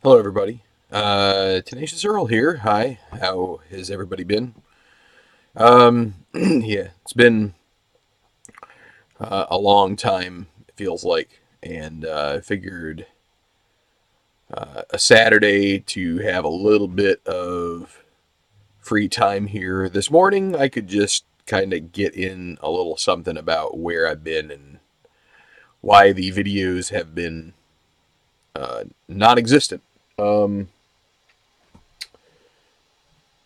Hello, everybody. Tenacious Earl here. Hi. How has everybody been? Yeah, it's been a long time, it feels like, and I figured a Saturday to have a little bit of free time here this morning. I could just kind of get in a little something about where I've been and why the videos have been non existent. Um,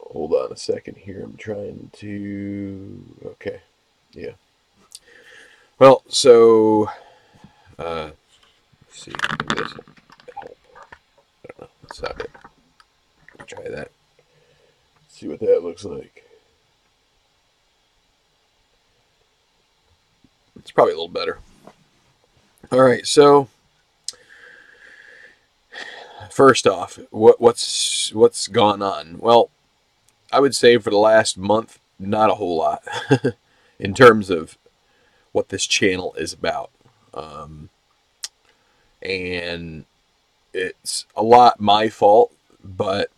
Hold on a second here. I'm trying to. Okay. Yeah. Well, so let's see. Maybe this will help. I don't know. That's not it. Try that. See what that looks like. It's probably a little better. All right. So first off, what's gone on? Well, I would say for the last month, not a whole lot in terms of what this channel is about, and it's a lot my fault, but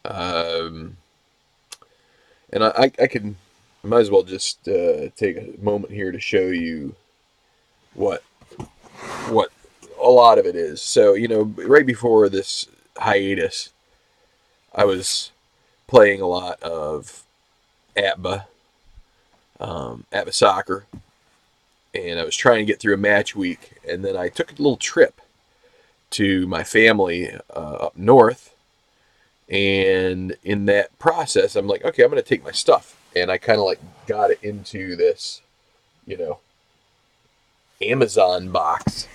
um, and I can I might as well just take a moment here to show you what what a lot of it is. So right before this hiatus, I was playing a lot of ATBA, ATBA soccer, and I was trying to get through a match week, and then I took a little trip to my family up north, and in that process, I'm like, okay, I'm going to take my stuff, and I kind of like got it into this, you know, Amazon box,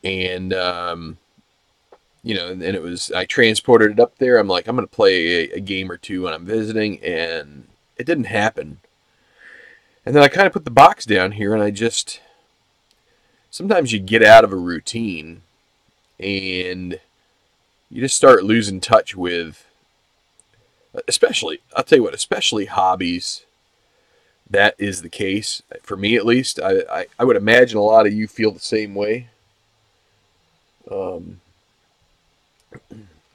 and and it was I transported it up there. I'm like, I'm gonna play a game or two when I'm visiting, and it didn't happen. And then I kind of put the box down here, and I just sometimes you get out of a routine, and you just start losing touch with, especially I'll tell you what, especially hobbies. That is the case for me, at least. I would imagine a lot of you feel the same way. Um,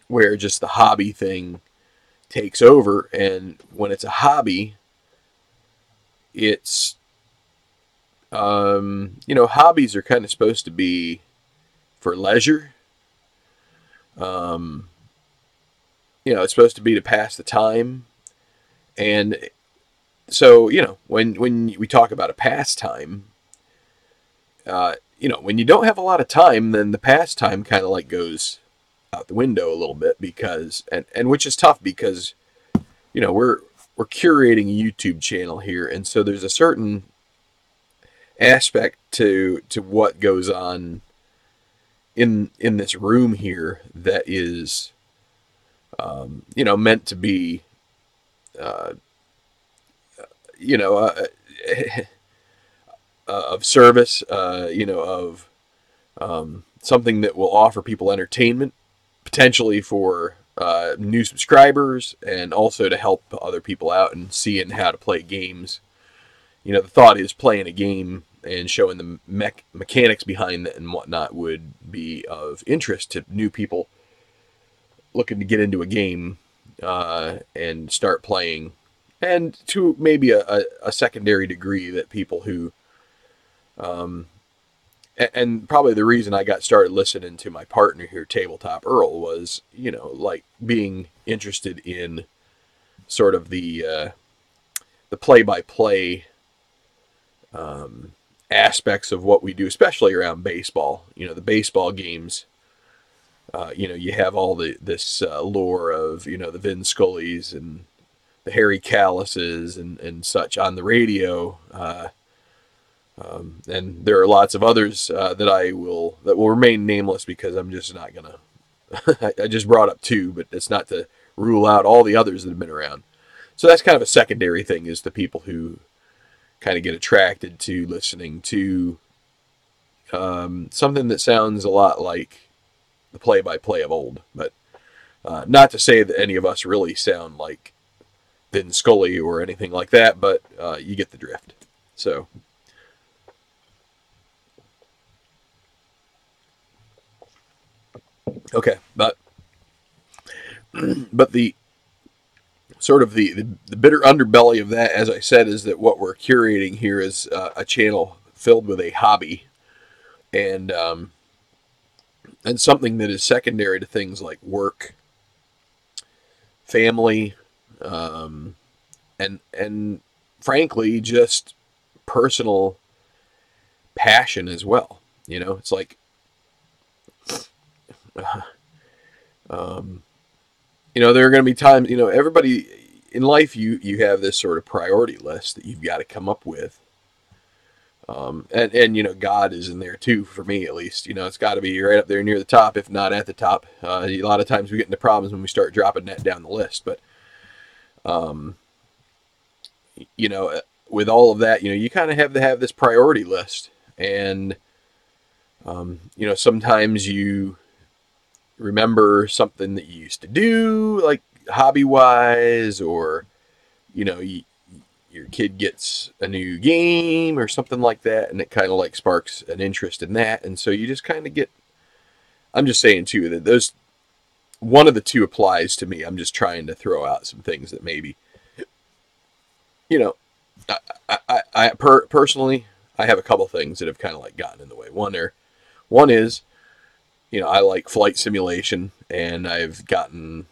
where just the hobby thing takes over, and when it's a hobby, it's hobbies are kind of supposed to be for leisure. um, it's supposed to be to pass the time, and so when we talk about a pastime, when you don't have a lot of time, then the pastime kind of like goes out the window a little bit, because and which is tough because we're curating a YouTube channel here, and so there's a certain aspect to what goes on in this room here that is meant to be uh, you know uh, of service, of something that will offer people entertainment, potentially for new subscribers, and also to help other people out and seeing how to play games. The thought is playing a game and showing the mechanics behind it and whatnot would be of interest to new people looking to get into a game and start playing, and to maybe a secondary degree that people who, um, and probably the reason I got started listening to my partner here, Tabletop Earl, was like being interested in sort of the play by play aspects of what we do, especially around baseball. The baseball games. You have all this lore of the Vin Scullys and the Harry Callises and such on the radio, and there are lots of others that will remain nameless because I'm just not gonna. I just brought up two, but it's not to rule out all the others that have been around. So that's kind of a secondary thing, is the people who kind of get attracted to listening to something that sounds a lot like the play-by-play of old. But not to say that any of us really sound like Vin Scully or anything like that, but you get the drift. So, Okay, but the sort of the bitter underbelly of that, as I said, is that what we're curating here is a channel filled with a hobby and something that is secondary to things like work, family, um, and frankly, just personal passion as well. You know, it's like, um, there are going to be times, everybody in life, you have this sort of priority list that you've got to come up with. And God is in there too, for me at least. It's got to be right up there near the top, if not at the top. A lot of times we get into problems when we start dropping that down the list. But, um, with all of that, you kind of have to have this priority list. And, sometimes you remember something that you used to do, like hobby wise, or, you know, you, your kid gets a new game or something like that, and it kind of like sparks an interest in that. And so you just kind of get, I'm just saying too, that those, one of the two applies to me. I'm just trying to throw out some things that maybe, you know, personally, I have a couple things that have kind of like gotten in the way. One is, I like flight simulation, and I've gotten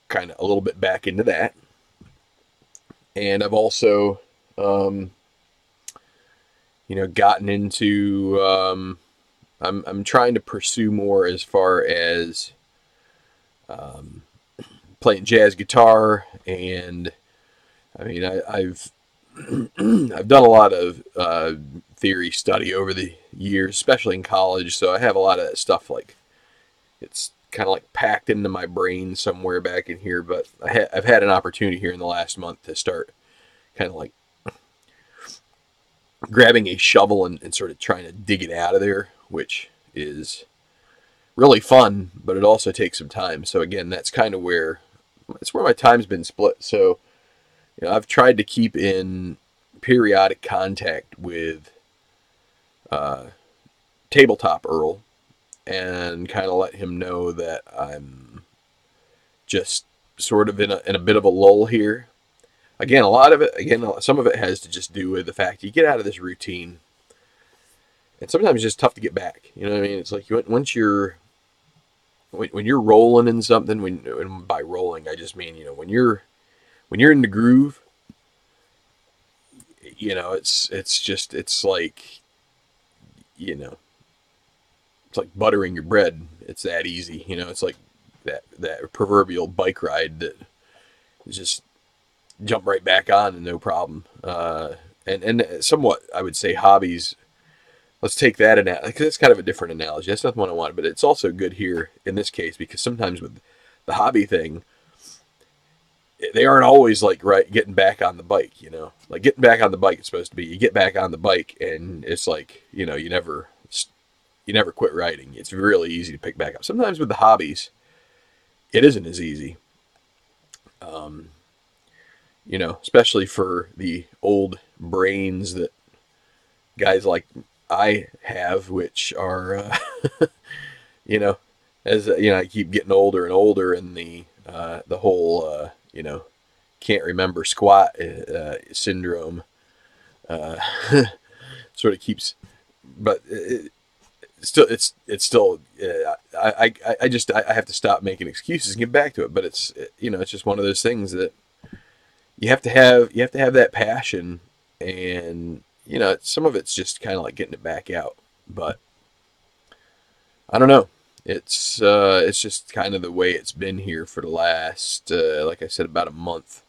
kind of a little bit back into that. And I've also, um, gotten into, I'm trying to pursue more as far as um, playing jazz guitar, and I mean, I've I've done a lot of theory study over the years, especially in college. So I have a lot of that stuff like it's kind of like packed into my brain somewhere back in here. But I've had an opportunity here in the last month to start kind of like grabbing a shovel and sort of trying to dig it out of there, which is really fun, but it also takes some time. So again, that's where my time's been split. So I've tried to keep in periodic contact with uh, Tabletop Earl and kind of let him know that I'm just sort of in a bit of a lull here. Again, some of it has to just do with the fact you get out of this routine, and sometimes it's just tough to get back. You know what I mean? It's like once when you're rolling in something. And by rolling, I just mean when you're in the groove. It's like it's like buttering your bread. It's that easy. It's like that proverbial bike ride that is just jump right back on and no problem. And somewhat, I would say hobbies. Let's take that analogy, because it's kind of a different analogy. That's not the one I wanted, but it's also good here in this case because sometimes with the hobby thing, they aren't always like right getting back on the bike. Like getting back on the bike is supposed to be you get back on the bike and it's like you never quit riding. It's really easy to pick back up. Sometimes with the hobbies, it isn't as easy. Um, Especially for the old brains that guys like I have, which are, you know, as I keep getting older and older, and the whole, can't remember squat syndrome uh, sort of keeps, but it's still. I have to stop making excuses and get back to it. But it's just one of those things that you have to have that passion, and some of it's just kind of like getting it back out. But I don't know. It's just kind of the way it's been here for the last, like I said, about a month.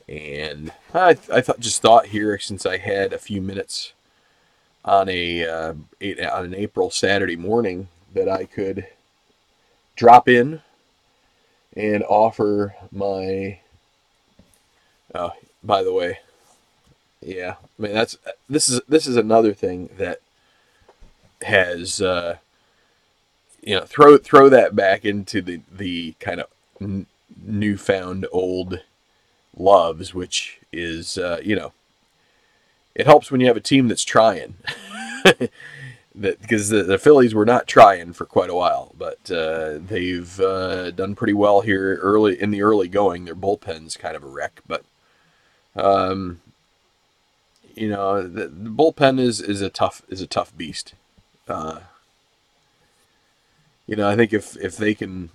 And just thought here, since I had a few minutes on on an April Saturday morning, that I could drop in and offer my. Oh, by the way, yeah, I mean this is another thing that has throw that back into the kind of newfound old loves, which is it helps when you have a team that's trying. that because the Phillies were not trying for quite a while, but they've done pretty well here early in the early going. Their bullpen's kind of a wreck, but um, the bullpen is a tough beast. Uh, I think if they can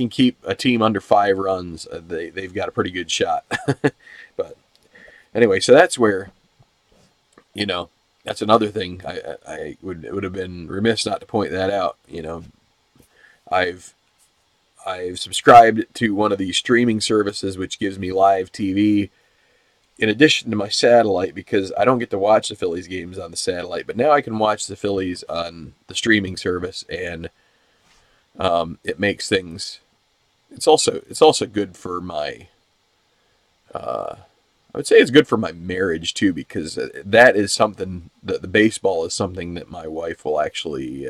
keep a team under 5 runs, they've got a pretty good shot. But anyway, so that's where that's another thing I would have been remiss not to point that out. I've I've subscribed to one of these streaming services which gives me live TV in addition to my satellite, because I don't get to watch the Phillies games on the satellite, but now I can watch the Phillies on the streaming service, and it makes things. It's also good for my. I would say it's good for my marriage too, because that is something that the baseball is something that my wife will actually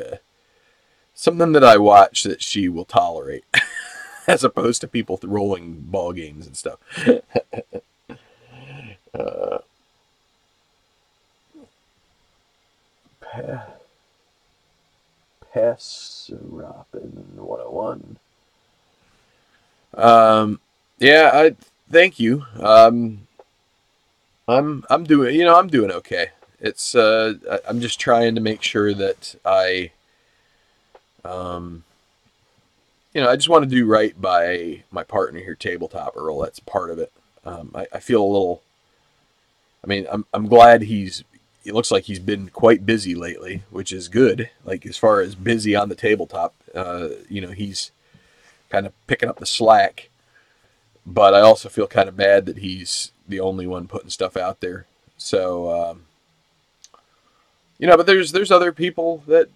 something that I watch that she will tolerate, as opposed to people rolling ball games and stuff. uh, Passerapin 101. Yeah, I thank you. I'm doing I'm doing okay. It's I'm just trying to make sure that um I just want to do right by my partner here, Tabletop Earl. That's part of it. I feel a little. I mean, I'm glad It looks like he's been quite busy lately, which is good. Like as far as busy on the tabletop, he's kind of picking up the slack. But I also feel kind of bad that he's the only one putting stuff out there. So, but there's other people that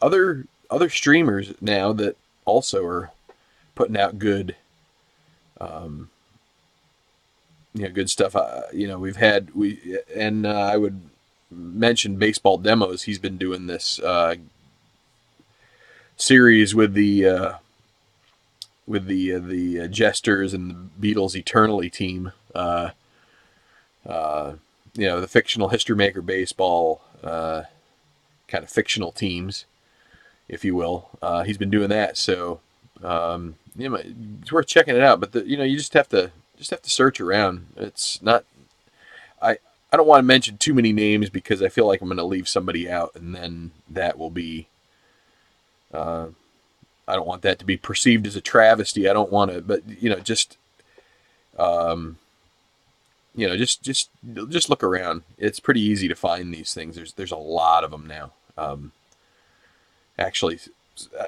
other streamers now that also are putting out good, um, good stuff. I would mention Baseball Demos. He's been doing this series with the Jesters and the Beatles Eternally team. The fictional History Maker baseball kind of fictional teams, if you will. He's been doing that, so it's worth checking it out. But you just have to search around. It's not. I don't want to mention too many names because I feel like I'm going to leave somebody out, and then that will be. I don't want that to be perceived as a travesty. I don't want to, but just look around. It's pretty easy to find these things. There's a lot of them now. Actually,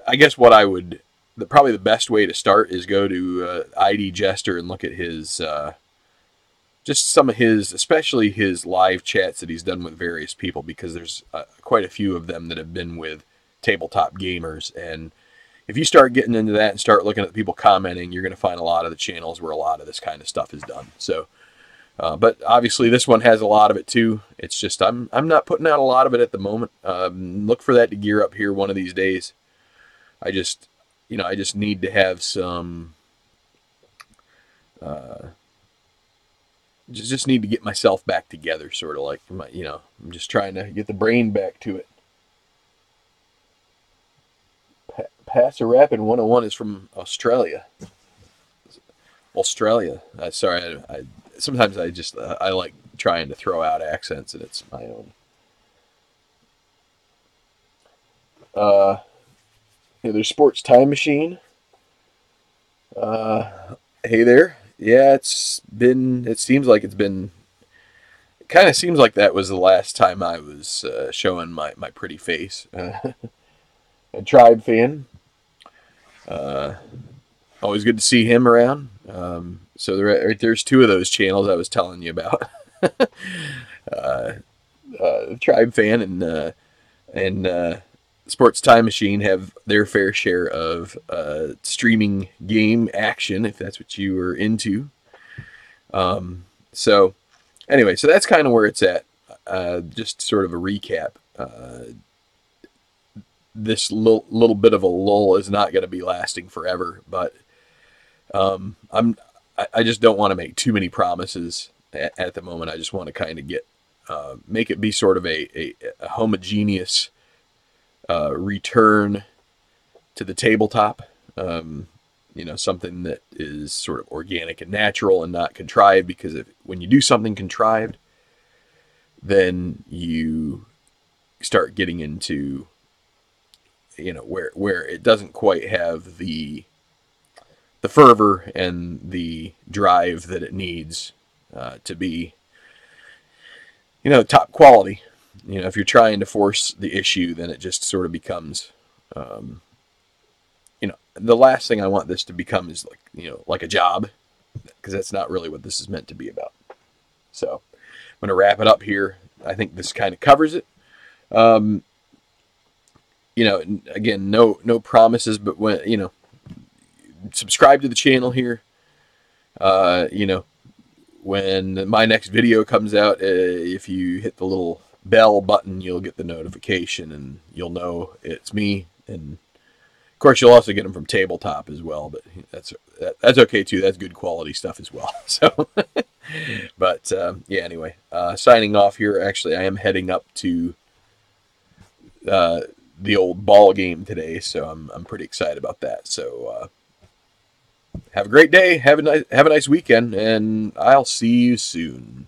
I guess probably the best way to start is go to ID Jester and look at his just some of his, especially his live chats that he's done with various people, because there's quite a few of them that have been with tabletop gamers. And if you start getting into that and start looking at people commenting, you're going to find a lot of the channels where a lot of this kind of stuff is done. So, but obviously this one has a lot of it too. It's just I'm not putting out a lot of it at the moment. Look for that to gear up here one of these days. I just need to have some. Just need to get myself back together, sort of like I'm just trying to get the brain back to it. Passer Rapid 101 is from Australia. Sorry, I sometimes I like trying to throw out accents, and it's my own. There's Sports Time Machine. Hey there. Yeah, it seems like it's been. It kind of seems like that was the last time I was showing my pretty face. A Tribe fan. Always good to see him around. So there's two of those channels I was telling you about. Tribe fan and Sports Time Machine have their fair share of streaming game action, if that's what you were into. So anyway, so that's kind of where it's at. Just sort of a recap. This little bit of a lull is not going to be lasting forever, but I just don't want to make too many promises at the moment. I just want to kind of make it be sort of a homogeneous return to the tabletop. Something that is sort of organic and natural and not contrived, because when you do something contrived, then you start getting into, where it doesn't quite have the fervor and the drive that it needs to be, top quality. If you're trying to force the issue, then it just sort of becomes, the last thing I want this to become is like a job, because that's not really what this is meant to be about. So I'm going to wrap it up here. I think this kind of covers it. Again, no promises, but when, subscribe to the channel here. When my next video comes out, if you hit the little bell button, you'll get the notification and you'll know it's me. And of course, you'll also get them from Tabletop as well, but that's okay too. That's good quality stuff as well. So, but yeah. Anyway, signing off here. Actually, I am heading up to the old ball game today, so I'm pretty excited about that. So, have a great day. Have a nice weekend, and I'll see you soon.